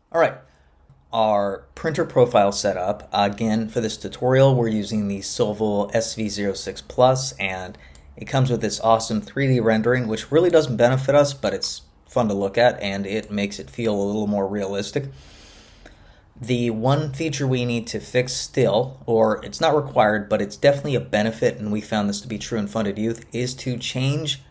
All right, our printer profile setup. Again, for this tutorial, we're using the Sovol SV06 Plus, and it comes with this awesome 3D rendering, which really doesn't benefit us, but it's fun to look at, and it makes it feel a little more realistic. The one feature we need to fix still, or it's not required, but it's definitely a benefit, and we found this to be true in FundedYouth, is to change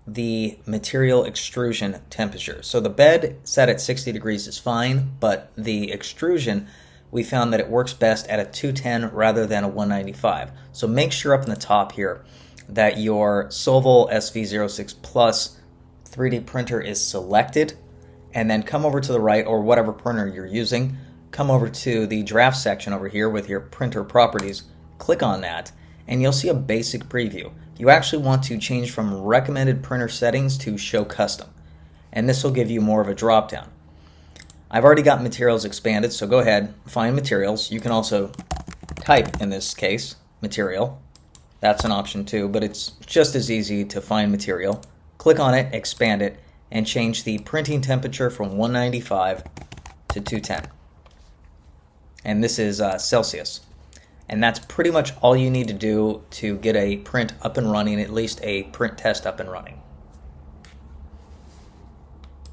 the material extrusion temperature. So the bed set at 60 degrees is fine, but the extrusion, we found that it works best at a 210 rather than a 195. So make sure up in the top here that your Sovol SV06 Plus 3D printer is selected, and then come over to the right, or whatever printer you're using, come over to the draft section over here with your printer properties, click on that, and you'll see a basic preview. You actually want to change from recommended printer settings to show custom, and this will give you more of a drop down. I've already got materials expanded, so go ahead, find materials. You can also type, in this case, material. That's an option too, but it's just as easy to find material. Click on it, expand it, and change the printing temperature from 195 to 210. And this is Celsius. And that's pretty much all you need to do to get a print up and running, at least a print test up and running.